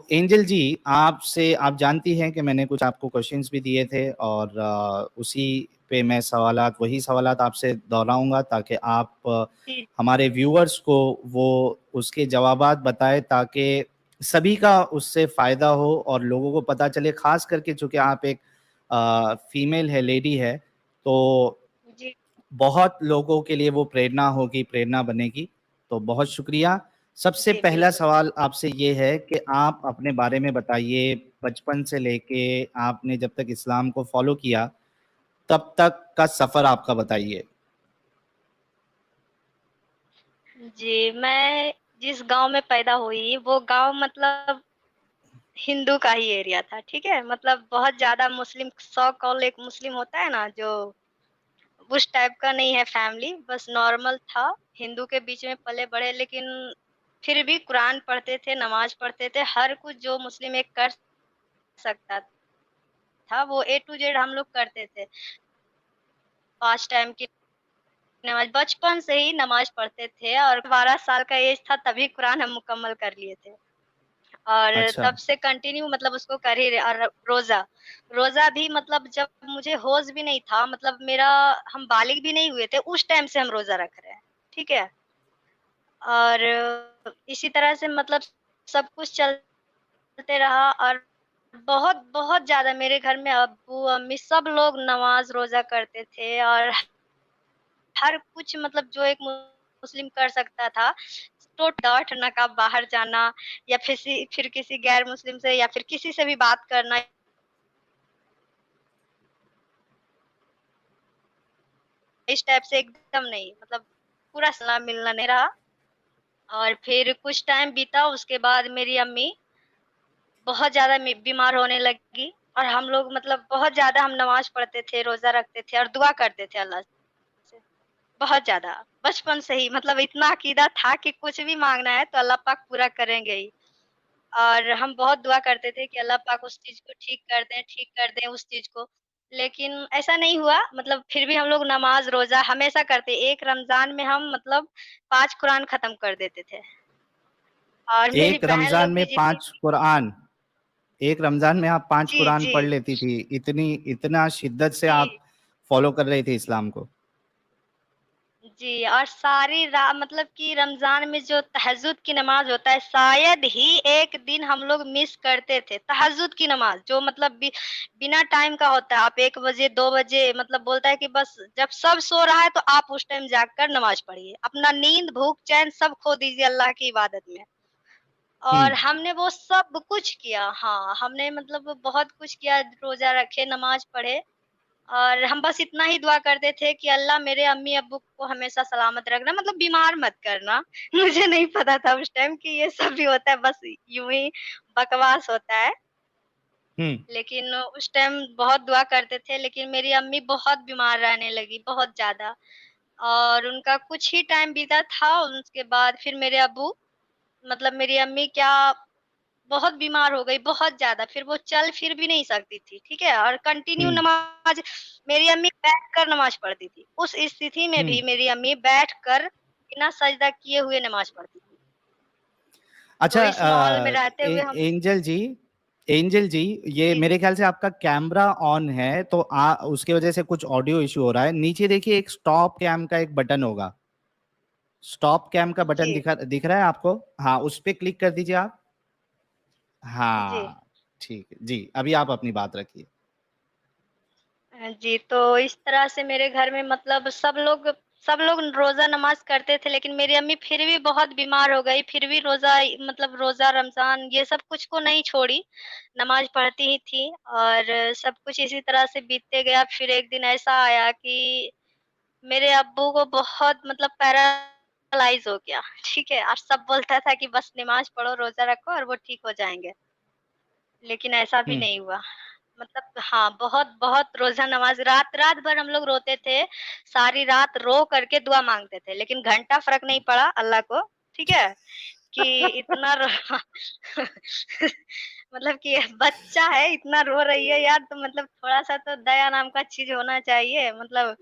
Angel जी, आपसे आप जानती हैं कि मैंने कुछ आपको क्वेश्चंस भी दिए थे और उसी पे मैं वही सवालात आपसे दोहराऊंगा ताकि आप जी, हमारे व्यूअर्स को वो उसके जवाबात बताएं, ताकि सभी का उससे फ़ायदा हो और लोगों को पता चले, ख़ास करके चूँकि आप एक फीमेल है, लेडी है, तो जी, बहुत लोगों के लिए वो प्रेरणा होगी, प्रेरणा बनेगी। तो बहुत शुक्रिया। सबसे जी, पहला बिल्कुल। सवाल आपसे ये है कि आप अपने बारे में बताइए, बचपन से लेके आपने जब तक इस्लाम को फॉलो किया, तब तक का सफ़र आपका बताइए। जी, मैं जिस गाँव में पैदा हुई, वो गाँव मतलब हिंदू का ही एरिया था, ठीक है? मतलब बहुत ज़्यादा मुस्लिम सौ कॉल एक मुस्लिम होता है ना, जो उस टाइप का नहीं है फैमिली, बस नॉर्मल था। हिंदू के बीच में पले-बड़े, लेकिन फिर भी कुरान पढ़ते थे, नमाज़ पढ़ते थे, हर कुछ जो मुस्लिम एक कर सकता था, वो ए टू ज़ेड हम लोग करते थे। 5 टाइम की नमाज़ बचपन से ही नमाज़ पढ़ते थे और 12 साल का एज था तभी कुरान हम मुकम्मल कर लिए थे। और अच्छा। तब से कंटिन्यू मतलब उसको कर ही रहे। और रोज़ा, रोज़ा भी मतलब जब मुझे होश भी नहीं था, मतलब मेरा हम बालिग भी नहीं हुए थे, उस टाइम से हम रोज़ा रख रहे हैं, ठीक है? और इसी तरह से मतलब सब कुछ चलते रहा। और बहुत ज़्यादा मेरे घर में अब्बू-अम्मी सब लोग नमाज़ रोज़ा करते थे और हर कुछ मतलब जो एक मुस्लिम कर सकता था, तो डाँट नकाब बाहर जाना या फिर किसी गैर मुस्लिम से या फिर किसी से भी बात करना, इस टाइप से एकदम नहीं, मतलब पूरा सलाह-मिलना नहीं रहा। और फिर कुछ टाइम बीता, उसके बाद मेरी अम्मी बहुत ज़्यादा बीमार होने लगी और हम लोग मतलब बहुत ज़्यादा हम नमाज़ पढ़ते थे, रोज़ा रखते थे और दुआ करते थे अल्लाह से। बहुत ज़्यादा, बचपन से ही मतलब इतना अकीदा था कि कुछ भी माँगना है तो अल्लाह पाक पूरा करेंगे ही। और हम बहुत दुआ करते थे कि अल्लाह पाक उस चीज़ को ठीक कर दें उस चीज़ को। लेकिन ऐसा नहीं हुआ, मतलब फिर भी हम लोग नमाज़, रोज़ा हमेशा करते। एक रमज़ान में हम मतलब 5 कुरान ख़त्म कर देते थे। और मेरी एक बहन रमज़ान लोग में भी जितनी 5 थी। कुरान, एक रमज़ान में आप 5 जी, कुरान जी, पढ़ लेती थी, इतना शिद्दत से आप जी। फॉलो कर रही थी इस्लाम को। जी, और सारी मतलब कि रमज़ान में जो तहज्जुद की नमाज़ होता है, शायद ही एक दिन हम लोग मिस करते थे। तहज्जुद की नमाज़ जो मतलब बिना टाइम का होता है। आप 1 बजे, 2 बजे मतलब बोलता है कि बस जब सब सो रहा है तो आप उस टाइम जागकर नमाज़ पढ़िए। अपना नींद, भूख, चैन सब खो दीजिए अल्लाह की इबादत में। और हुँ। हमने वो सब कुछ किया। हाँ, हमने मतलब बहुत कुछ किया, रोज़ा रखे, नमाज़ पढ़े। और हम बस इतना ही दुआ करते थे कि अल्लाह मेरे अम्मी-अब्बू को हमेशा सलामत रखना, मतलब बीमार मत करना। मुझे नहीं पता था उस टाइम कि ये सब भी होता है, बस यूँ ही बकवास होता है। हुँ। लेकिन उस टाइम बहुत दुआ करते थे, लेकिन मेरी अम्मी बहुत बीमार रहने लगी, बहुत ज़्यादा। और उनका कुछ ही टाइम बीता था, उसके बाद फिर मेरे अब्बू मतलब मेरी अम्मी क्या बहुत बीमार हो गई, बहुत ज़्यादा, फिर वो चल फिर भी नहीं सकती थी, ठीक है? और कंटिन्यू हुँ। नमाज़ मेरी अम्मी बैठकर नमाज़ पढ़ती थी। उस स्थिति में हुँ। भी मेरी अम्मी बैठकर बिना सजदा किए हुए नमाज़ पढ़ती थी। तो अच्छा, इस माहौल में रहते हुए हम। एंजल जी, ये जी, मेरे ख्याल से आपका कैमरा ऑन है, तो उसके वजह से कुछ ऑडियो इशू हो रहा है। नीचे देखिए, एक स्टॉप कैम का एक बटन होगा। स्टॉप कैम का बटन जी, दिख रहा है आपको? हाँ, उस पे क्लिक कर दीजिए आप। जी। हाँ, ठीक है जी, अभी आप अपनी बात रखिए। जी, तो इस तरह से मेरे घर में मतलब सब लोग रोज़ा नमाज़ करते थे, लेकिन मेरी अम्मी फिर भी बहुत बीमार हो गई, फिर भी मतलब रोज़ा, रमज़ान ये सब कुछ को नहीं छोड़ी, नमाज़ पढ़ती ही थी। और सब कुछ इसी तरह से बीतते गया। फिर एक दिन ऐसा आया कि मेरे अब्बू को बहुत मतलब पैरालाइज़ हो गया, ठीक है? और सब बोलता था कि बस नमाज़ पढ़ो, रोज़ा रखो और वो ठीक हो जाएँगे। लेकिन ऐसा भी हुँ। नहीं हुआ। मतलब हाँ, बहुत-बहुत रोज़ा नमाज़ रात-रात भर हम लोग रोते थे, सारी रात रो करके दुआ माँगते थे, लेकिन घंटा फ़र्क नहीं पड़ा अल्लाह को, ठीक है? कि इतना रो मतलब कि बच्चा है, इतना रो रही है यार, तो मतलब थोड़ा-सा तो दया नाम का चीज़ होना चाहिए। मतलब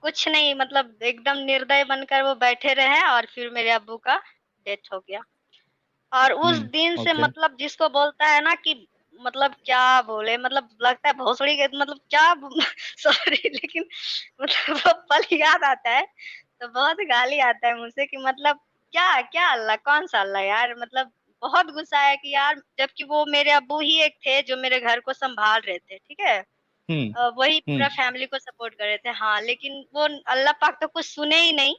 कुछ नहीं, मतलब एकदम निर्दय बनकर वो बैठे रहे और फिर मेरे अब्बू का डेथ हो गया। और उस दिन से ओके। मतलब जिसको बोलता है ना कि मतलब क्या बोले, मतलब लगता है भोसड़ी के मतलब क्या सॉरी लेकिन मतलब वो पल याद आता है, तो बहुत गाली आता है मुझसे कि मतलब क्या क्या अल्लाह, कौन-सा अल्लाह यार, मतलब बहुत गुस्सा है कि यार, जबकि वो मेरे अब्बू ही एक थे जो मेरे घर को सँभाल रहे थे, ठीक है? हुँ, वही हुँ, पूरा फैमिली को सपोर्ट कर रहे थे। हाँ, लेकिन वो अल्लाह पाक तो कुछ सुने ही नहीं,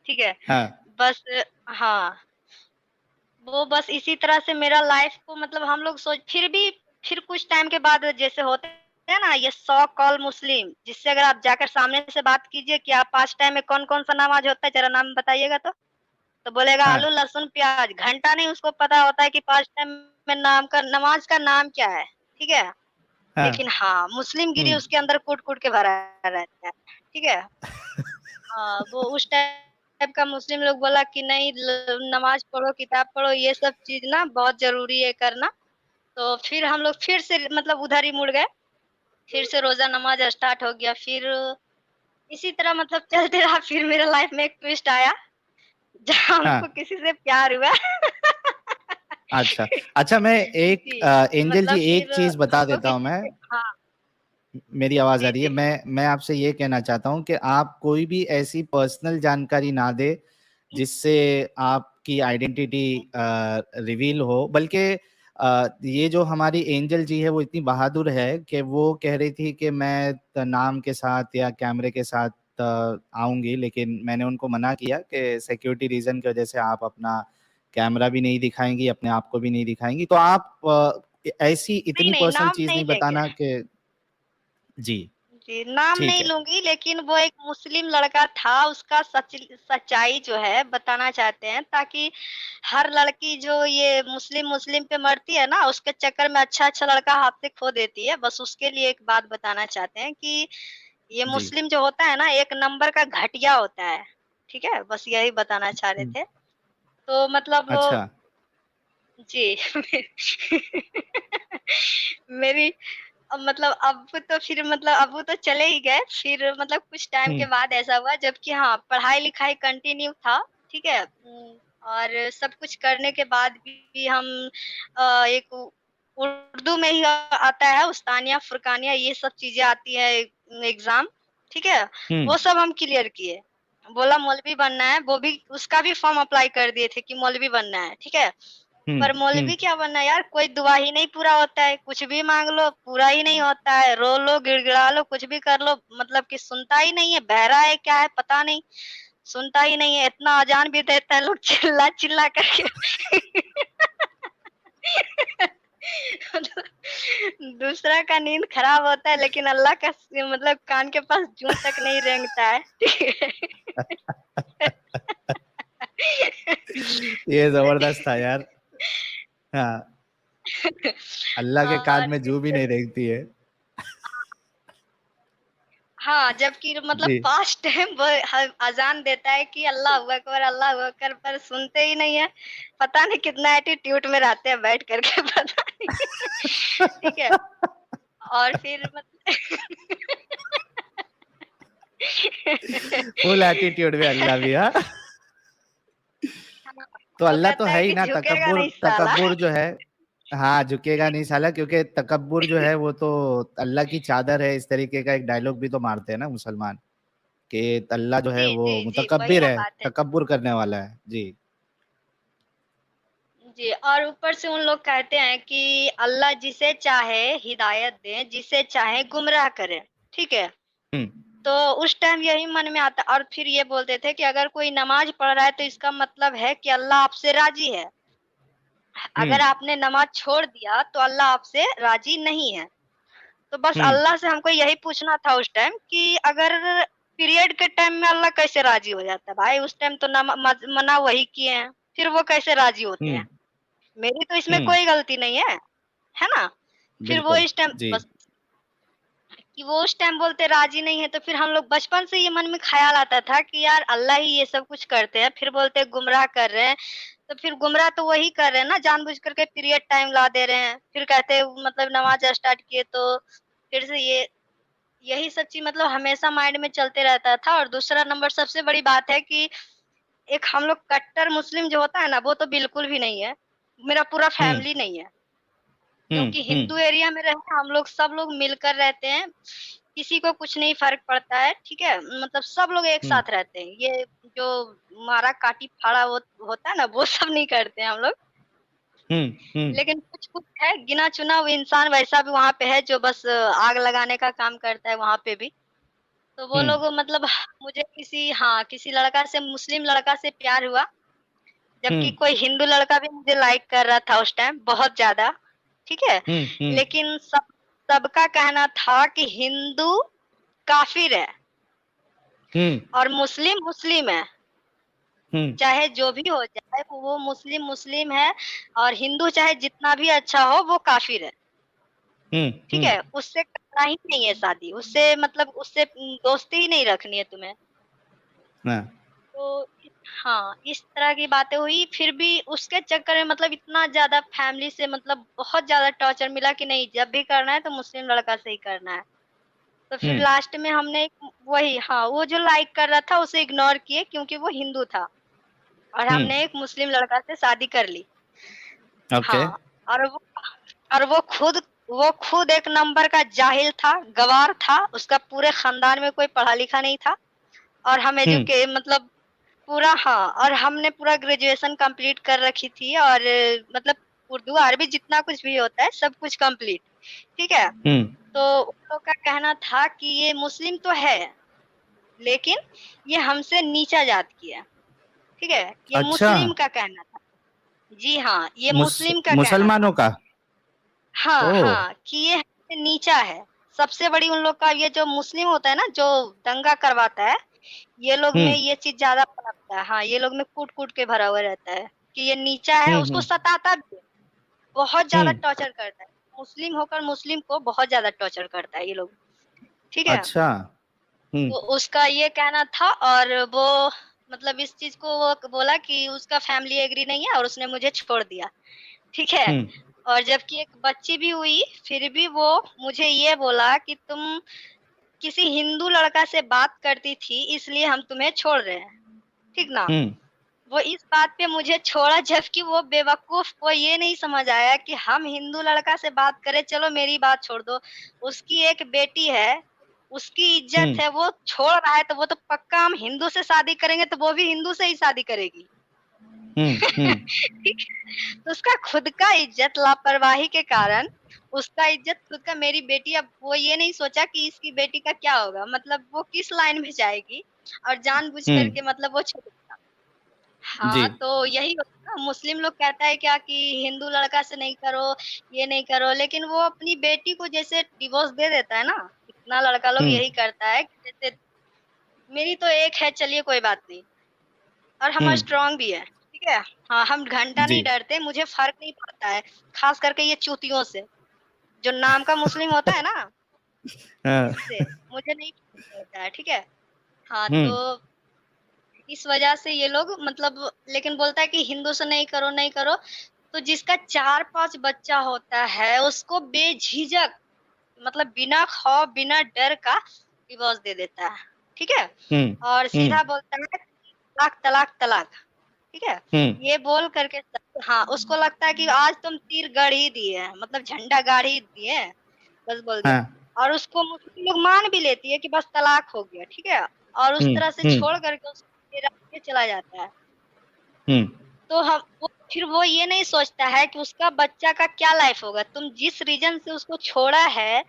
ठीक है? हाँ, बस हाँ, वो बस इसी तरह से मेरा लाइफ़ को मतलब हम लोग सोच फिर कुछ टाइम के बाद जैसे होते हैं ना ये सो कॉल्ड मुस्लिम, जिससे अगर आप जाकर सामने से बात कीजिए कि आप 5 टाइम में कौन-कौन सा नमाज़ होता है, ज़रा नाम बताइएगा तो? तो बोलेगा हाँ, आलू, लहसुन, प्याज़, घंटा नहीं उसको पता होता है कि 5 टाइम में नाम का नमाज़ का नाम क्या है, ठीक है? हाँ, लेकिन हाँ, मुस्लिम गिरी हुँ, उसके अंदर कूट-कूट के भरा रहता है, ठीक है? वो उस टाइप का मुस्लिम लोग बोला कि नहीं नमाज़ पढ़ो, किताब पढ़ो, ये सब चीज़ ना बहुत ज़रूरी है करना। तो फिर हम लोग फिर से मतलब उधर ही मुड़ गए, फिर से रोज़ा नमाज़ स्टार्ट हो गया। फिर इसी तरह मतलब चलते रहा, फिर मेरे लाइफ़ में एक ट्विस्ट आया, जहाँ हाँ, हमको किसी से प्यार हुआ। अच्छा। अच्छा, मैं एक जी, एंजल जी मतलब एक फिर चीज़ बता हम लोग देता हूँ मैं, इसी हाँ, मेरी आवाज़ आ जी, रही है। जी। मैं आपसे ये कहना चाहता हूँ कि आप कोई भी ऐसी पर्सनल जानकारी ना दें, जिससे आपकी आइडेंटिटी रिवील हो। बल्कि ये जो हमारी एंजल जी है, वो इतनी बहादुर है कि वो कह रही थी कि मैं नाम के साथ या कैमरे के साथ आऊँगी, लेकिन मैंने उनको मना किया कि सिक्योरिटी रीज़न की वज़ह से आप अपना कैमरा भी नहीं दिखाएँगी, अपने आप को भी नहीं दिखाएँगी। तो आप ऐसी नहीं, इतनी नहीं, पर्सनल नाम चीज़ नहीं नहीं लेंगे। बताना कि जी, जी, नाम ठीक नहीं है। लूँगी, लेकिन वो एक मुस्लिम लड़का था, उसका सच्चाई जो है बताना चाहते हैं, ताकि हर लड़की जो ये मुस्लिम पे मरती है ना, उसके चक्कर में अच्छा-अच्छा लड़का हाथ से खो देती है। बस उसके लिए एक बात बताना चाहते हैं कि ये जी। मुस्लिम जो होता है ना, एक नंबर का घटिया होता है, ठीक है? बस यही बताना चाह रहे हुँ, थे। तो मतलब अच्छा। जी। मेरी मतलब अब्बू तो चले ही गए, फिर मतलब कुछ टाइम के हुँ, बाद ऐसा हुआ जबकि हाँ, पढ़ाई-लिखाई कंटिन्यू था, ठीक है? और सब कुछ करने के बाद भी हम एक उर्दू में ही आता है उस्तानिया, फुरकानिया ये सब चीज़ें आती है एग्ज़ाम, ठीक है? हुँ, वो सब हम क्लियर किए। बोला मौलवी बनना है, वो भी उसका भी फॉर्म अप्लाई कर दिए थे कि मौलवी बनना है, ठीक है? हुँ, पर हुँ, मौलवी क्या बनना है यार, कोई दुआ ही नहीं पूरा होता है, कुछ भी माँग लो, पूरा ही नहीं होता है, रो लो, गिड़गिड़ा लो, कुछ भी कर लो, मतलब कि सुनता ही नहीं है, बहरा है क्या है पता नहीं, सुनता ही नहीं है, इतना अज़ान भी देता है लोग चिल्ला-चिल्ला करके। मतलब दूसरा का नींद खराब होता है, लेकिन अल्लाह का मतलब कान के पास जूँ तक नहीं रेंगता है, ठीक है? ये ज़बरदस्त था यार। हाँ, अल्लाह के कान और में जूँ भी फिर नहीं रेंगती है। हाँ, जबकि मतलब जी। 5 टाइम वो अज़ान देता है कि अल्लाहू अकबर पर सुनते ही नहीं है। पता नहीं कितना एटीट्यूड में रहते हैं बैठ कर के पता नहीं। ठीक है? और फिर फुल एटीट्यूड में अल्लाह भी, हाँ। हाँ, तो वो अल्लाह तो कहता है है ही कि ना, झुकेगा नहीं साला। तकब्बुर जो है, हाँ, झुकेगा नहीं साला, क्योंकि तकब्बुर जो है वो तो अल्लाह की चादर है, इस तरीके का एक डायलॉग भी तो मारते हैं ना मुसलमान, कि अल्लाह जो है जी, वो जी, जी, वही मुतकब्बिर ना है, बात है। तकब्बुर करने वाला है। जी। जी, और ऊपर से उन लोग कहते हैं कि अल्लाह जिसे चाहे हिदायत दे, जिसे चाहे गुमराह करे, ठीक है? हुँ, तो उस टाइम यही मन में आता और फिर ये बोलते थे कि अगर कोई नमाज़ पढ़ रहा है तो इसका मतलब है कि अल्लाह आपसे राज़ी है। हुँ, अगर आपने नमाज़ छोड़ दिया तो अल्लाह आपसे राज़ी नहीं है। तो बस हुँ, अल्लाह से हमको यही पूछना था उस टाइम कि अगर पीरियड के टाइम में अल्लाह कैसे राज़ी हो जाता है? भाई उस टाइम तो मना वही किए हैं, फिर वो कैसे राज़ी होते हुँ, हैं? मेरी तो इसमें हुँ, कोई गलती नहीं है ना? फिर वो बिल्कुल। इस टाइम जी। बस कि वो उस टाइम बोलते राज़ी नहीं है, तो फिर हम लोग बचपन से ये मन में ख़्याल आता था कि यार अल्लाह ही ये सब कुछ करते हैं, फिर बोलते हैं गुमराह कर रहे हैं, तो फिर गुमराह तो वही कर रहे हैं ना, जानबूझ कर के पीरियड टाइम ला दे रहे हैं। फिर कहते हैं मतलब नमाज़ स्टार्ट किए तो फिर से यही सब चीज़ मतलब हमेशा माइंड में चलते रहता था और दूसरा नंबर सबसे बड़ी बात है कि एक हम लोग कट्टर मुस्लिम जो होता है ना, वो तो बिल्कुल भी नहीं है। मेरा पूरा हुँ, फैमिली नहीं है, हुँ, क्योंकि हुँ, हिंदू एरिया में रहते हैं हम लोग, सब लोग मिलकर रहते हैं। किसी को कुछ नहीं फ़र्क पड़ता है, ठीक है? मतलब सब लोग एक हुँ, साथ रहते हैं। ये जो मारा-काटी-फाड़ा वो होता है ना, वो सब नहीं करते हैं हम लोग। हुँ, हुँ, लेकिन कुछ-कुछ है, गिना-चुना वो इंसान वैसा भी वहाँ पे है जो बस आग लगाने का काम करता है वहाँ पे भी। तो वो हुँ, लोग मतलब मुझे किसी लड़का से, मुस्लिम लड़का से प्यार हुआ, हुँ, जबकि कोई हिंदू लड़का भी मुझे लाइक कर रहा था उस टाइम बहुत ज़्यादा, ठीक है? हुँ, हुँ, लेकिन सबका कहना था कि हिंदू काफ़िर है हुँ, और मुस्लिम मुस्लिम है। हुँ, चाहे जो भी हो जाए, वो मुस्लिम मुस्लिम है और हिंदू चाहे जितना भी अच्छा हो, वो काफ़िर है। हुँ, ठीक हुँ, है? उससे करना ही नहीं है शादी, उससे मतलब उससे दोस्ती ही नहीं रखनी है तुम्हें। हाँ, तो इस तरह की बातें हुई, फिर भी उसके चक्कर में मतलब इतना ज़्यादा फैमिली से मतलब बहुत ज़्यादा टॉर्चर मिला कि नहीं, जब भी करना है तो मुस्लिम लड़का से ही करना है। तो फिर हुँ, लास्ट में हमने वो जो लाइक कर रहा था उसे इग्नोर किए क्योंकि वो हिंदू था और हुँ, हमने एक मुस्लिम लड़का से शादी कर ली। ओके, हाँ, और वो और वो खुद एक नंबर का जाहिल था, गँवार था, उसका पूरे खानदान में कोई पढ़ा-लिखा नहीं था और हम हुँ, मतलब और हमने पूरा ग्रेजुएशन कंप्लीट कर रखी थी और मतलब उर्दू, अरबी जितना कुछ भी होता है, सब कुछ कंप्लीट, ठीक है? हुँ, तो उन लोग का कहना था कि ये मुस्लिम तो है, लेकिन ये हमसे नीचा जात की है, ठीक है? ये अच्छा, मुस्लिम का कहना था। जी हाँ, ये मुस मुस्लिम का कहना था। मुसलमानों का? हाँ, ओह! हाँ, कि ये हमसे नीचा है। सबसे बड़ी उन लोग का ये जो मुस्लिम होता है ना, जो दंगा करवाता है, ये लोग हुँ, में ये चीज़ ज़्यादा पनपता है। हाँ, ये लोग में कूट-कूट के भरा हुआ रहता है, कि ये नीचा है, हुँ, उसको हुँ, सताता भी है, बहुत हुँ, ज़्यादा टॉर्चर करता है। मुस्लिम होकर मुस्लिम को बहुत ज़्यादा टॉर्चर करता है ये लोग, ठीक है? अच्छा, हुँ, तो उसका ये कहना था और वो मतलब इस चीज़ को वो बोला कि उसका फैमिली एग्री नहीं है और उसने मुझे छोड़ दिया, ठीक है? हुँ, और जबकि एक बच्ची भी हुई, फिर भी वो मुझे ये बोला कि तुम किसी हिंदू लड़का से बात करती थी, इसलिए हम तुम्हें छोड़ रहे हैं, ठीक ना? हुँ, वो इस बात पे मुझे छोड़ा, जबकि वो बेवकूफ़ को ये नहीं समझ आया कि हम हिंदू लड़का से बात करें, चलो मेरी बात छोड़ दो। उसकी एक बेटी है, उसकी हुँ, इज़्ज़त है, वो छोड़ रहा है तो वो तो पक्का हम हिंदू से शादी करेंगे तो वो भी हिंदू से ही शादी करेगी। हुँ, हुँ, ठीक है? तो उसका खुद का इज़्ज़त लापरवाही के कारण उसका इज़्ज़त खुद का, मेरी बेटी, अब वो ये नहीं सोचा कि इसकी बेटी का क्या होगा, मतलब वो किस लाइन में जाएगी और जानबूझ हुँ, कर के मतलब वो छोड़ दिया। जी, हाँ, तो यही होता है ना, मुस्लिम लोग कहता है क्या कि हिंदू लड़का से नहीं करो, ये नहीं करो, लेकिन वो अपनी बेटी को जैसे डिवोर्स दे देता है ना, इतना लड़का लोग हुँ, यही करता है कि जैसे मेरी तो एक है, चलिए कोई बात नहीं, और हुँ, हम स्ट्रॉन्ग भी है, ठीक है? हाँ, हम घंटा जी, नहीं डरते, मुझे फ़र्क नहीं पड़ता है, ख़ास करके ये चूतियों से, जो नाम का मुस्लिम होता है ना, हाँ, इससे मुझे नहीं फ़र्क पड़ता है, ठीक है? हाँ, हुँ, तो इस वजह से ये लोग मतलब, लेकिन बोलता है कि हिंदू से नहीं करो, नहीं करो, तो जिसका 4-5 बच्चा होता है, उसको बेझिझक मतलब बिना खौफ, बिना डर का डिवोर्स दे देता है, ठीक है? हुँ, और हुँ, सीधा बोलता है तलाक, तलाक, तलाक, ठीक है? हुँ, ये बोल कर के हाँ, उसको लगता है कि आज तुम तीर गड़ ही दिए हैं, मतलब झंडा गाड़ ही दिए हैं, बस बोल दिया। हाँ, और उसको मुस्लिम लोग मान भी लेती है कि बस तलाक हो गया, ठीक है? और उस हुँ, तरह से हुँ, छोड़ कर के उसको फिर के चला जाता है। हुँ, तो वो ये नहीं सोचता है कि उसका बच्चा का क्या लाइफ होगा। तुम जिस रीज़न से उसको छोड़ा है,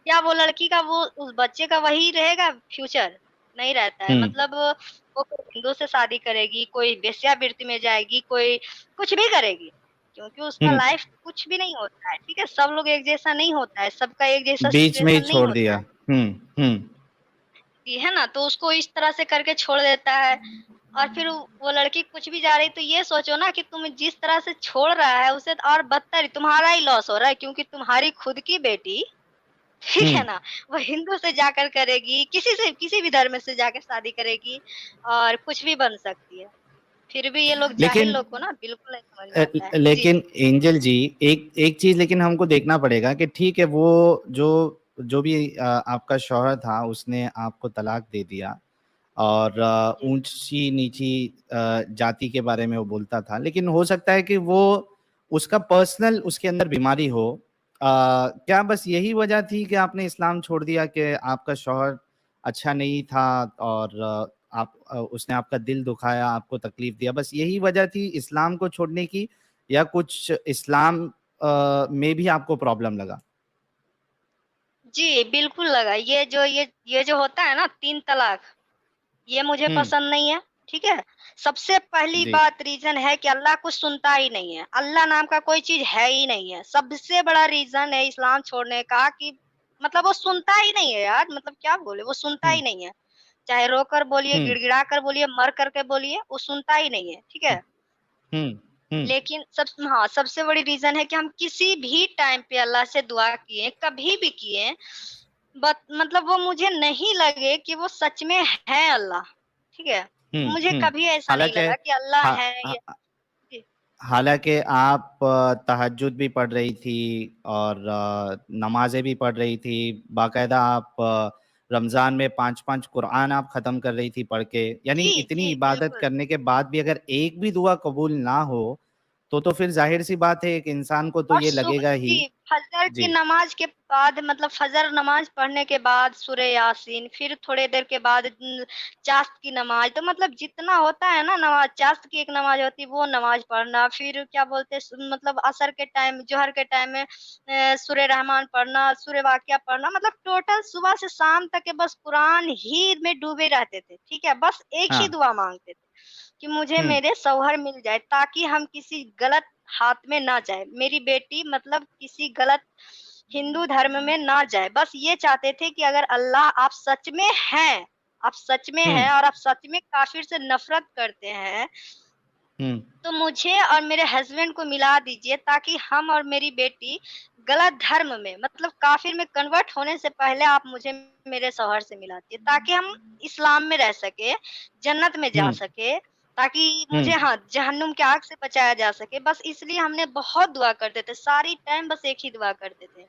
क्या वो लड़की का वो उस बच्चे का वही रहेगा फ्यूचर? नहीं रहता है। हुँ, मतलब वो कोई हिंदू से शादी करेगी, कोई वेश्यावृत्ति में जाएगी, कोई कुछ भी करेगी, क्योंकि उसका हुँ, लाइफ कुछ भी नहीं होता है, ठीक है? सब लोग एक जैसा नहीं होता है, सबका एक जैसा बीच में ही सिचुएशन नहीं छोड़ होता दिया। है। हुँ, हुँ, जी, है ना? तो उसको इस तरह से करके छोड़ देता है और फिर वो लड़की कुछ भी जा रही, तो ये सोचो ना कि तुम जिस तरह से छोड़ रहा है उसे, तो और बदतर तुम्हारा ही लॉस हो रहा है, क्योंकि तुम्हारी खुद की बेटी, ठीक हुँ, है ना? वो हिंदू से जाकर करेगी, किसी भी धर्म से जाकर शादी करेगी और कुछ भी बन सकती है। फिर भी ये लोग जाहिल लेकिन लोग को ना बिल्कुल नहीं समझ में आता है। जी, लेकिन जी। एंजल जी, एक एक चीज़ लेकिन हमको देखना पड़ेगा कि ठीक है, वो जो जो भी आपका शौहर था, उसने आपको तलाक दे दिया। और जी। ऊंची नीची जाति के बारे में वो बोलता था। लेकिन हो सकता है कि वो उसका पर्सनल उसके अंदर बीमारी हो। क्या बस यही वजह थी कि आपने इस्लाम छोड़ दिया कि आपका शौहर अच्छा नहीं था और उसने आपका दिल दुखाया, आपको तकलीफ दिया, बस यही वजह थी इस्लाम को छोड़ने की, या कुछ इस्लाम में भी आपको प्रॉब्लम लगा? जी, बिल्कुल लगा। ये जो होता है ना 3 तलाक, ये मुझे हम्म। पसंद नहीं है, ठीक है? सबसे पहली जी। बात रीज़न है कि अल्लाह कुछ सुनता ही नहीं है। अल्लाह नाम का कोई चीज़ है ही नहीं है। सबसे बड़ा रीज़न है इस्लाम छोड़ने का कि मतलब वो सुनता ही नहीं है यार, मतलब क्या बोले, वो सुनता हम्म। ही नहीं है। चाहे रोकर बोलिए, हम्म। गिड़गिड़ा कर बोलिए, मर कर के बोलिए, वो सुनता ही नहीं है, ठीक है? हम्म। हम्म। लेकिन हाँ, सबसे बड़ी रीज़न है कि हम किसी भी टाइम पे अल्लाह से दुआ किए, कभी भी किए, बट मतलब वो मुझे नहीं लगे कि वो सच में है अल्लाह, ठीक है? हम्म। मुझे हम्म। कभी ऐसा नहीं हालांकि लगा कि अल्लाह हा, है हा, या जी, हालांकि आप तहज्जुद भी पढ़ रही थी और नमाजें भी पढ़ रही थी, बाकायदा आप रमज़ान में 5-5 कुरान आप ख़त्म कर रही थी पढ़ के, यानी जी, इतनी जी, इबादत बिल्कुल। करने के बाद भी अगर एक भी दुआ कबूल ना हो, तो फिर जाहिर सी बात है एक इंसान को तो और ये लगेगा ही। जी, फजर की जी। नमाज़ के बाद मतलब फजर नमाज़ पढ़ने के बाद सूरह यासीन, फिर थोड़ी देर के बाद चाश्त की नमाज़, तो मतलब जितना होता है ना नमाज़, चाश्त की एक नमाज़ होती है, वो नमाज़ पढ़ना, फिर क्या बोलते हैं मतलब असर के टाइम, जोहर के टाइम में सूरह रहमान पढ़ना, सूरह वाक़िया पढ़ना, मतलब टोटल सुबह से शाम तक के बस कुरान ही में डूबे रहते थे, ठीक है? बस एक ही हाँ। दुआ माँगते थे कि मुझे हम्म। मेरे शौहर मिल जाए ताकि हम किसी गलत हाथ में ना जाए। मेरी बेटी मतलब किसी गलत हिंदू धर्म में ना जाए। बस ये चाहते थे कि अगर अल्लाह आप सच में हैं, आप सच में हम्म। हैं और आप सच में काफ़िर से नफ़रत करते हैं, हम्म। तो मुझे और मेरे हस्बैंड को मिला दीजिए ताकि हम और मेरी बेटी गलत धर्म में मतलब काफ़िर में कन्वर्ट होने से पहले आप मुझे मेरे शौहर से मिला दीजिए ताकि हम इस्लाम में रह सकें, जन्नत में जा हम्म। सकें, ताकि मुझे हम्म। हाँ, जहन्नुम की आग से बचाया जा सके। बस इसलिए हमने बहुत दुआ करते थे, सारी टाइम बस एक ही दुआ करते थे।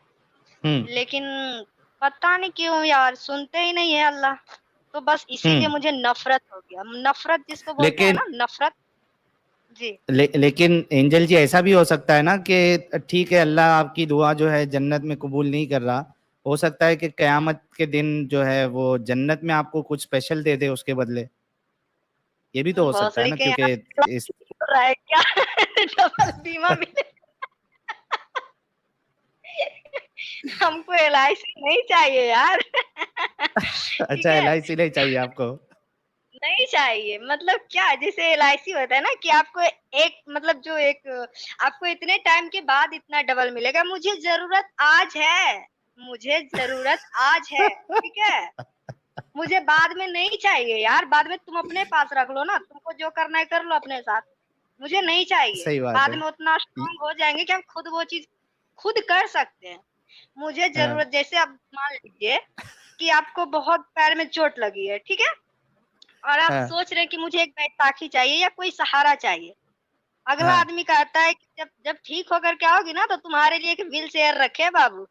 हम्म। लेकिन पता नहीं क्यों यार सुनते ही नहीं है अल्लाह। तो बस इसीलिए हम्म। मुझे नफ़रत हो गया। नफ़रत जिसको बोलते हैं लेकिन ना नफ़रत जी। लेकिन एंजल जी, ऐसा भी हो सकता है ना कि ठीक है, अल्लाह आपकी दुआ जो है जन्नत में कबूल नहीं कर रहा, हो सकता है कि कयामत के दिन जो है वो जन्नत में आपको कुछ स्पेशल दे दे उसके बदले। ये भी तो हो सकता है भोसड़ी ना, के यहाँ क्योंकि इस हो रहा है क्या? डबल बीमा मिले हमको एलआईसी नहीं चाहिए यार। ठीक अच्छा, है? एलआईसी नहीं चाहिए आपको? नहीं चाहिए मतलब क्या जैसे एलआईसी होता है ना कि आपको एक मतलब जो एक आपको इतने टाइम के बाद इतना डबल मिलेगा, मुझे ज़रूरत आज है, मुझे ज़रूरत आज है, ठीक है? मुझे बाद में नहीं चाहिए यार, बाद में तुम अपने पास रख लो ना, तुमको जो करना है कर लो अपने साथ। मुझे नहीं चाहिए, सही बात बाद है। में उतना इ- स्ट्रॉन्ग हो जाएँगे कि हम खुद वो चीज़ खुद कर सकते हैं। मुझे हाँ। ज़रूरत जैसे अब मान लीजिए कि आपको बहुत पैर में चोट लगी है, ठीक है? और आप हाँ। सोच रहे हैं कि मुझे एक बैसाखी चाहिए या कोई सहारा चाहिए। अगला हाँ। आदमी कहता है कि जब जब ठीक होकर के आओगी ना तो तुम्हारे लिए एक व्हील चेयर रखे हैं बाबू।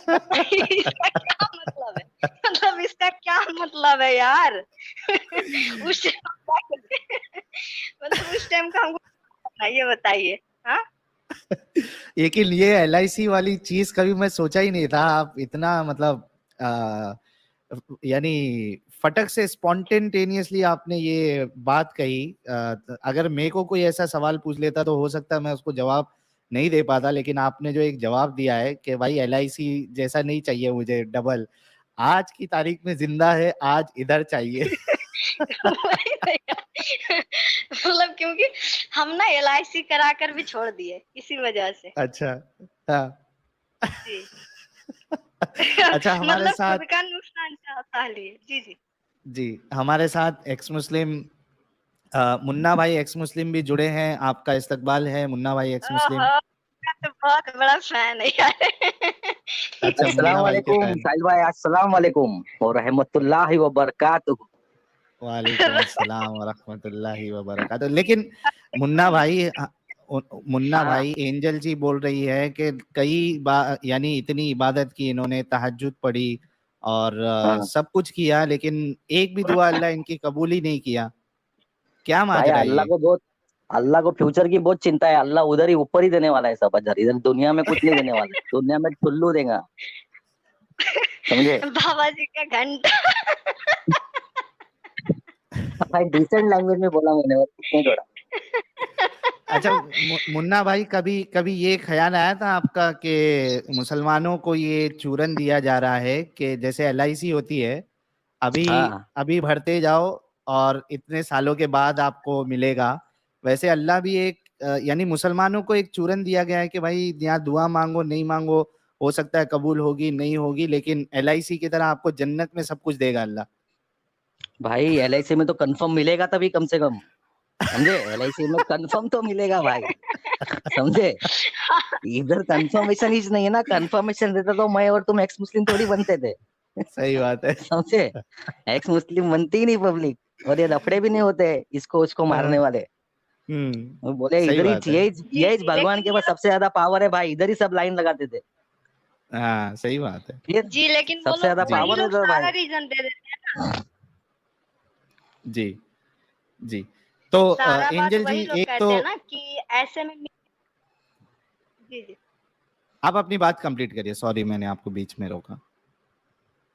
बताइए इसका क्या मतलब है? मतलब इसका क्या मतलब है यार? उस टाइम हम क्या करते मतलब उस टाइम का हमको पता है, ये बताइए? हाँ? लेकिन ये एलआईसी वाली चीज कभी मैं सोचा ही नहीं था, आप इतना मतलब आ, यानी फटक से स्पॉन्टेनियसली आपने ये बात कही। अगर मेरे को कोई ऐसा सवाल पूछ लेता तो हो सकता है मैं उसको जवाब नहीं दे पाता, लेकिन आपने जो एक जवाब दिया है कि भाई एलआईसी जैसा नहीं चाहिए मुझे डबल, आज की तारीख में जिंदा है, आज इधर चाहिए। वही तो यार मतलब क्योंकि हम ना एलआईसी करा कर भी छोड़ दिए, इसी वजह से। अच्छा। हाँ। जी। अच्छा, हमारे मतलब साथ, खुद का नुकसान चाहता लिए। जी, जी। जी, हमारे साथ एक्स मुस्लिम मुन्ना भाई एक्स मुस्लिम भी जुड़े हैं। आपका इस्तकबाल है मुन्ना भाई एक्स मुस्लिम। ओहो! मैं तो बहुत बड़ा फैन है यार। अच्छा, अस्सलाम मुन्ना भाई के वालेकुम फैन। साहिल भाई, अस्सलाम वालेकुम और रहमतुल्लाहि व बरकातुहू। वालेकुम अस्सलाम व रहमतुल्लाहि व बरकातहू। लेकिन मुन्ना भाई, मुन्ना हाँ, भाई, एंजल जी बोल रही है कि कई बार यानी इतनी इबादत की इन्होंने, तहज्जुद पढ़ी और हाँ सब कुछ किया, लेकिन एक भी दुआ अल्लाह इनकी कबूल ही नहीं किया। क्या भाई, माजरा है ये? अल्लाह को फ्यूचर की बहुत चिंता है। अल्लाह उधर ही ऊपर ही देने वाला है सब अजर, इधर दुनिया में कुछ नहीं देने वाला है। दुनिया में टुल्लू देगा, समझे? बाबा जी का घंटा। भाई डिसेंट लैंग्वेज में बोला मैंने, और कुछ नहीं जोड़ा। अच्छा मुन्ना भाई, कभी कभी ये ख्याल आया था आपका कि मुसलमानों को ये चूरन दिया जा रहा है कि जैसे LIC होती है, अभी हाँ अभी भरते जाओ और इतने सालों के बाद आपको मिलेगा, वैसे अल्लाह भी एक यानी मुसलमानों को एक चूरन दिया गया है कि भाई यहाँ दुआ मांगो, नहीं मांगो, हो सकता है कबूल होगी नहीं होगी, लेकिन LIC की तरह आपको जन्नत में सब कुछ देगा अल्लाह। भाई, LIC में तो कंफर्म मिलेगा तभी, कम से कम, समझे? LIC में कंफर्म तो मिलेगा भाई, समझे? इधर कंफर्मेशन ही नहीं है ना। कंफर्मेशन देता तो मैं और तुम एक्स मुस्लिम थोड़ी बनते थे। सही बात है। समझे? एक्स मुस्लिम बनती ही नहीं पब्लिक, और ये लफड़े भी नहीं होते इसको उसको मारने वाले। वो बोले सही इधर ही, बात है। जी यही जी, भगवान लेकिन के ये पास सबसे ज्यादा पावर है भाई, इधर ही सब लाइन लगाते थे। हाँ सही बात है। फिर जी, लेकिन वो सबसे लोग ज्यादा जी वही पावर है लोग तो सारा भाई। रीजन दे देते हैं ना। जी जी। तो सारा बात एंजल जी, वही लोग एक तो कहते हैं ना कि ऐसे में। जी जी। आप अपनी बात कंप्लीट करिए, सॉरी मैंने आपको बीच में रोका।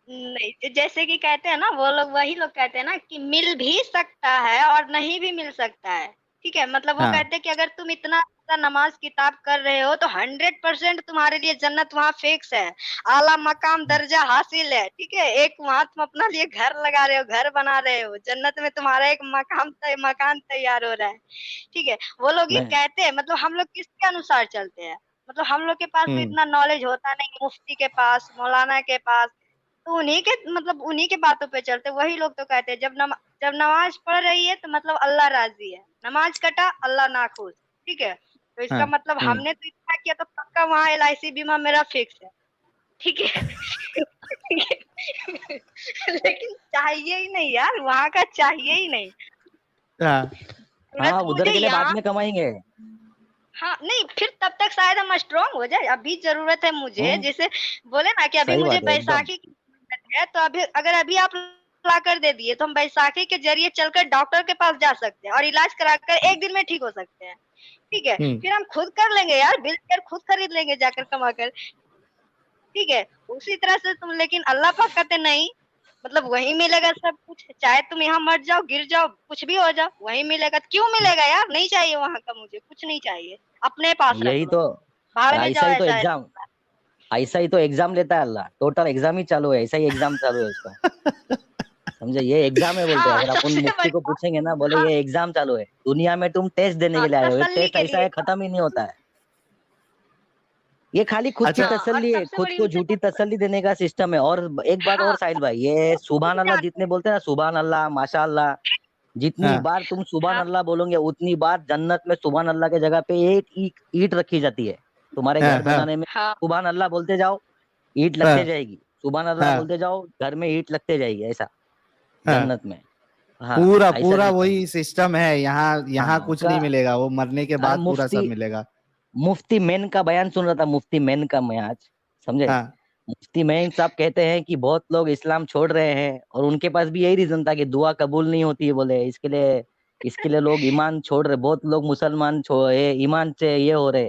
नहीं, जैसे कि कहते हैं ना, वो लोग वही लोग कहते हैं ना कि मिल भी सकता है और नहीं भी मिल सकता है। ठीक है, मतलब वो हाँ कहते हैं कि अगर तुम इतना अच्छा नमाज किताब कर रहे हो तो 100% तुम्हारे लिए जन्नत वहाँ फिक्स है। आला मकाम दर्जा हासिल है। ठीक है, एक वहाँ तुम अपना लिए घर लगा रहे हो, घर बना रहे हो, जन्नत में तुम्हारा एक मकान तैयार हो रहा है। ठीक है, वो लोग ये मैं कहते हैं, मतलब हम लोग किसके अनुसार चलते हैं? मतलब हम लोग के पास तो हम्म इतना नॉलेज होता नहीं, मुफ्ती के पास, मौलाना के पास, तो उन्हीं के, मतलब उन्हीं के बातों पे चलते। वही लोग तो कहते हैं जब नमाज पढ़ रही है तो मतलब अल्लाह राजी है, नमाज कटा अल्लाह नाखुश। ठीक है, तो हाँ इसका मतलब हमने तो इतना किया तो पक्का वहाँ LIC बीमा मेरा फिक्स है। ठीक है। लेकिन चाहिए ही नहीं यार, वहाँ का चाहिए ही नहीं। हाँ हाँ, उधर मुझे के लिए बाद यहाँ, में कमाएंगे। हाँ नहीं, फिर तब तक शायद हम स्ट्रांग हो जाए। अभी जरूरत है मुझे, हम्म, जैसे बोले ना कि अभी सही मुझे बात है एकदम। बैसाखी की जरूरत है, तो अभी अगर अभी आप ला कर दे दिए तो हम बैसाखी के जरिए चलकर डॉक्टर के पास जा सकते हैं और इलाज कराकर एक दिन में ठीक हो सकते हैं। ठीक है, हम्म फिर हम खुद कर लेंगे यार, बिल कर खुद खरीद लेंगे जाकर कमा कर। ठीक है, उसी तरह से तुम, लेकिन अल्लाह पाक कहते नहीं, मतलब वही मिलेगा सब कुछ, चाहे तुम यहाँ मर जाओ, गिर जाओ, कुछ भी हो जाओ, वही मिलेगा। क्यों मिलेगा यार? नहीं चाहिए वहां का, मुझे कुछ नहीं चाहिए, अपने पास रख यही लो, तो, भाड़ में ऐसा जाओ, ही तो ऐसा है। एग्जाम, ऐसा ही तो एग्जाम लेता है अल्लाह। टोटल एग्जाम ही चालू है, ऐसा ही एग्जाम चालू है उसका, समझे? ये एग्जाम है बोलते हैं। हाँ, अगर अपन सबसे मुफ्ती बड़ी को बात। पूछेंगे ना, बोले हाँ ये एग्जाम चालू है, दुनिया में तुम टेस्ट देने हाँ, के लिए आए हो, ये तसल्ली टेस्ट के ऐसा लिए। है, खत्म ही नहीं होता है। ये खाली खुद की अच्छा हाँ, और तसल्ली है, सबसे खुद बड़ी को मुझे झूठी तसल्ली देने का सिस्टम है। और एक बात और हाँ, साहिल भाई, ये सुभान मुझे अल्लाह आता जितने है। बोलते हैं ना, सुभान अल्लाह, माशाअल्लाह, जितनी हाँ बार तुम सुभान हाँ अल्लाह बोलोगे उतनी बार जन्नत में सुभान अल्लाह के जगह पे एक ईट ईट रखी जाती है। तुम्हारे हाँ घर हाँ बनाने में हाँ सुभान अल्लाह बोलते जाओ, ईट लगते हाँ जाएगी। सुभान अल्लाह हाँ बोलते जाओ, घर में ईट लगते जाएगी, ऐसा हाँ जन्नत में। हाँ, पूरा ऐसा पूरा सिस्टम। वही सिस्टम है यहाँ। यहाँ हाँ कुछ का नहीं मिलेगा, वो मरने के बाद पूरा मुफ्ती सब मिलेगा। मुफ्ती मेन का बयान सुन रहा था, मुफ्ती मेन का मैं आज, समझे? हाँ मुफ्ती मेन साहब कहते हैं कि बहुत लोग इस्लाम छोड़ रहे हैं, और उनके पास भी यही रीजन था कि दुआ कबूल नहीं होती है, बोले इसके लिए लोग ईमान छोड़ रहे, बहुत लोग मुसलमान छोड़े ईमान से ये हो रहे,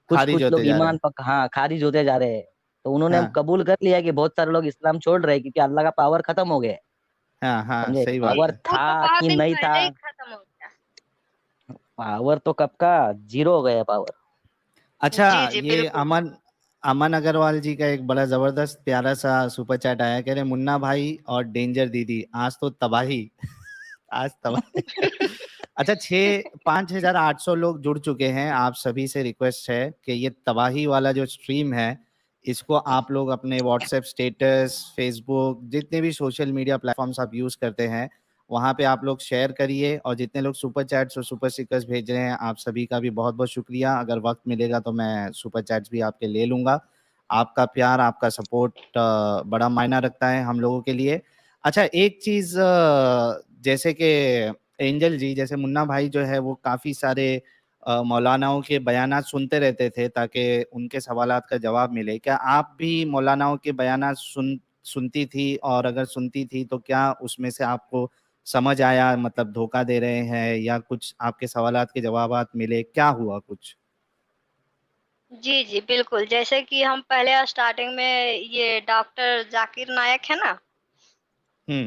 कुछ खारिज कुछ होते लोग जा रहे ईमान हैं। पक हाँ खारिज होते जा रहे हैं। तो उन्होंने हाँ कबूल कर लिया कि बहुत सारे लोग इस्लाम छोड़ रहे हैं, क्योंकि अल्लाह का पावर खत्म हो गया है, हाँ हाँ समझे? सही जी, बात पावर है। वो था तो बहुत कि दिन नहीं था? पहले ही खत्म हो गया। पावर तो कब का जीरो हो गया पावर। अच्छा, जी जी, ये बिल्कुल। अमन अमन अग्रवाल जी का एक बड़ा जबरदस्त प्यारा सा सुपर चैट आया, कह रहे मुन्ना भाई और डेंजर दीदी आज तो तबाही। आज तबाही। अच्छा, 5,800 लोग जुड़ चुके हैं। आप सभी से रिक्वेस्ट है कि ये तबाही वाला जो स्ट्रीम है, इसको आप लोग अपने व्हाट्सएप स्टेटस, फेसबुक, जितने भी सोशल मीडिया प्लेटफॉर्म्स आप यूज करते हैं, वहाँ पे आप लोग शेयर करिए। और जितने लोग सुपर चैट्स और सुपर स्टिकर्स भेज रहे हैं, आप सभी का भी बहुत बहुत शुक्रिया। अगर वक्त मिलेगा तो मैं सुपर चैट्स भी आपके ले लूँगा। आपका प्यार, आपका सपोर्ट बड़ा मायना रखता है हम लोगों के लिए। अच्छा, एक चीज़, जैसे कि एंजल जी, जैसे मुन्ना भाई जो है वो काफ़ी सारे मौलानाओं के बयानात सुनते रहते थे ताकि उनके सवालात का जवाब मिले। क्या आप भी मौलानाओं के बयानात सुनती थी, और अगर सुनती थी तो क्या उसमें से आपको समझ आया, मतलब धोखा दे रहे हैं, या कुछ आपके सवालात के जवाबात मिले, क्या हुआ कुछ? जी, जी, बिल्कुल। जैसे कि हम पहले स्टार्टिंग में ये डॉक्टर ज़ाकिर नायक है ना, हुँ,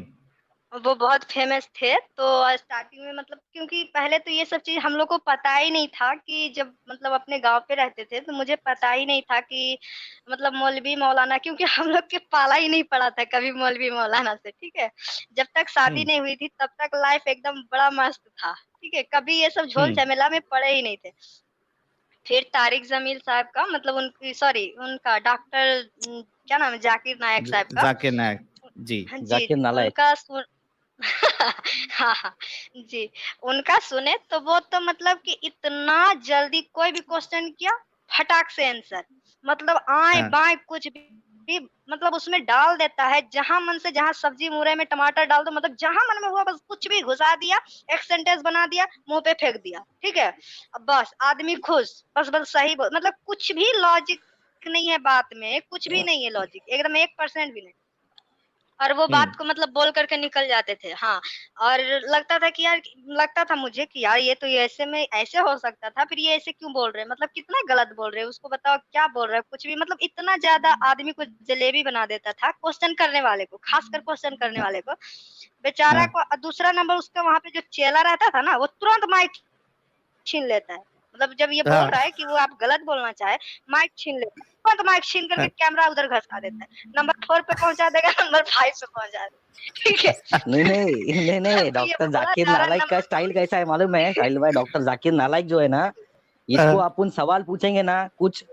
वो बहुत फ़ेमस थे। तो स्टार्टिंग में मतलब क्योंकि पहले तो ये सब चीज़ हम लोग को पता ही नहीं था कि जब मतलब अपने गाँव पे रहते थे, तो मुझे पता ही नहीं था कि मतलब मौलवी मौलाना क्योंकि हम लोग के पाला ही नहीं पड़ा था कभी मौलवी मौलाना से, ठीक है? जब तक शादी हुँ, नहीं हुई थी तब तक लाइफ़ एकदम बड़ा मस्त था, ठीक है? कभी ये सब हुँ। झोल-झमेला में पड़े ही नहीं थे। फिर तारिक ज़मील साहब का मतलब उनकी सॉरी उनका डॉक्टर क्या नाम है? ज़ाकिर नायक साहब का जाकिर नायक। जी। हाँ जी, जाकिर जी, नालायक। उनका सुन हाँ, हाँ, जी, उनका सुने तो वो तो मतलब कि इतना जल्दी कोई भी क्वेश्चन किया, फटाक से आंसर। मतलब हाँ, आएँ-बाएँ कुछ भी मतलब उसमें डाल देता है, जहाँ मन से जहाँ सब्ज़ी-मुरई में टमाटर डाल दो मतलब जहाँ मन में हुआ बस कुछ भी घुसा दिया, एक सेंटेंस बना दिया, मुँह पे फेंक दिया, ठीक है? अब बस आदमी खुश, बस सही बोल मतलब कुछ भी लॉजिक नहीं है बात में, कुछ भी नहीं है लॉजिक, एकदम 1% भी नहीं। और वो हुँ, बात को मतलब बोल कर के निकल जाते थे। हाँ, और लगता था कि यार लगता था मुझे कि यार ये तो ये ऐसे में ऐसे हो सकता था, फिर ये ऐसे क्यों बोल रहे हैं? मतलब कितना गलत बोल रहे हैं, उसको बताओ क्या बोल रहा है? कुछ भी मतलब इतना ज़्यादा आदमी को जलेबी बना देता था क्वेश्चन करने वाले को, खासकर क्वेश्चन करने वाले को। बेचारा हाँ। को दूसरा नंबर उसका वहाँ पे जो चेला रहता था ना, वो तुरंत माइक छीन लेता है। मतलब जब ये बोल हाँ, रहा है कि वो आप गलत बोलना चाहे, माइक छीन लेता है। तुरंत माइक छीन करके हाँ। कैमरा उधर घसका देता है। नंबर 4 पे पहुँचा देगा, नंबर 5 पे पहुँचा देगा। ठीक है? नहीं, नहीं, नहीं, नहीं, तो ये डॉक्टर बोला ज़ाकिर जा रहा है नालायक का स्टाइल कैसा है मालूम है? साहिल भाई, डॉक्टर ज़ाकिर नालायक जो है ना, इसको हाँ, अपन सवाल पूछेंगे ना कुछ,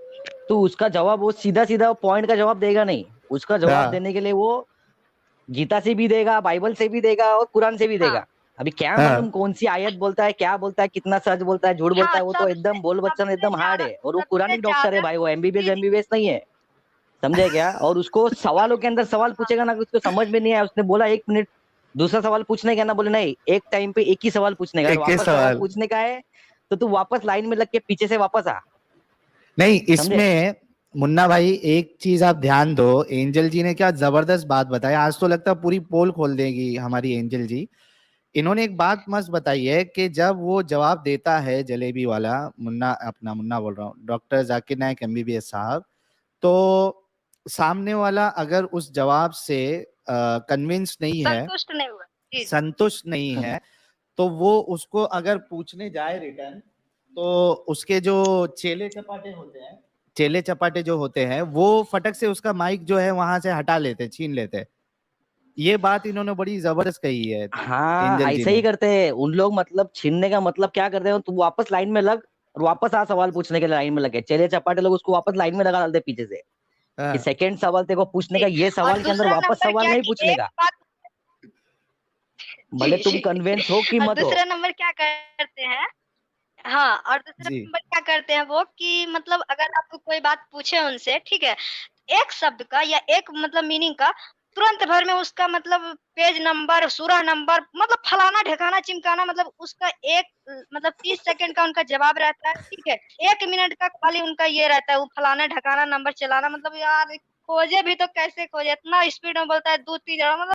तो उसका जवाब वो सीधा-सीधा पॉइंट का जवाब देगा नहीं। उसका जवाब हाँ, देने के लिए वो गीता से भी देगा, बाइबल से भी देगा और कुरान से भी हाँ, देगा। अभी क्या हाँ, मालूम कौन सी आयत बोलता है, क्या बोलता है, कितना सच बोलता है, झूठ बोलता हाँ, है, वो तो एकदम बोल बच्चन एकदम हार्ड है, और वो सबसे कुरानिक डॉक्टर है ज़्यादा भाई, वो एमबीबीएस जी, जी। एमबीबीएस नहीं है। समझे क्या? और उसको सवालों के अंदर सवाल हाँ, पूछेगा ना कि उसको समझ में नहीं आया, उसने बोला 1 मिनट, दूसरा सवाल पूछने का ना, बोले नहीं, एक टाइम पे एक ही सवाल पूछने का, अगर एक ही वापस सवाल सवाल। पूछने का है, तो तू वापस लाइन में लग के पीछे से वापस आ। नहीं, समझे? इसमें मुन्ना भाई एक चीज़ आप ध्यान दो, एंजल जी ने क्या ज़बरदस्त बात बताई, आज तो लगता है पूरी पोल खोल देगी हमारी एंजल जी। इन्होंने एक बात मस्त बताई है कि जब वो जवाब देता है जलेबी वाला, मुन्ना अपना मुन्ना बोल रहा हूँ, डॉक्टर जाकिर नायक एमबीबीएस साहब, तो सामने वाला अगर उस जवाब से कन्विंस नहीं है, संतुष्ट नहीं हुआ। जी, जी। संतुष्ट नहीं हम्म, है, तो वो उसको अगर पूछने जाए रिटर्न, तो उसके जो चेले चपाटे होते हैं, चेले चपाटे जो होते हैं, वो फटक से उसका माइक जो है वहां से हटा लेते, छीन लेते। ये बात इन्होंने बड़ी जबरदस्त कही है, हाँ, एंजल जी ऐसे ही ने। करते हैं उन लोग, मतलब छीनने का मतलब क्या करते हैं, तू वापस लाइन में लग और वापस आ सवाल पूछने के लिए लाइन में लगे, चेले चपाटे लोग उसको वापस लाइन में लगा डालते पीछे से, कि हाँ, सेकंड सवाल तेरे को पूछने जी, का, ये और सवाल के अंदर दूसरा वापस नंबर सवाल क्या नहीं कि पूछने एक का, बात भले जी, तुम जी। कन्वेंस हो कि और मत हो। दूसरा नंबर क्या करते हैं हाँ, और दूसरा जी, नंबर क्या करते हैं वो कि मतलब अगर आपको कोई बात पूछे उनसे, ठीक है? एक शब्द का या एक मतलब मीनिंग का तुरंत भर में उसका मतलब पेज नंबर, सूरा नंबर मतलब फलाना-ढिकाना, चिमकाना मतलब उसका एक मतलब 30 सेकंड का उनका जवाब रहता है, ठीक है? 1 मिनट का खाली उनका ये रहता है, वो फलाना-ढिकाना नंबर चलाना मतलब यार खोजे भी तो कैसे खोजे? इतना स्पीड में बोलता है 2-3 मतलब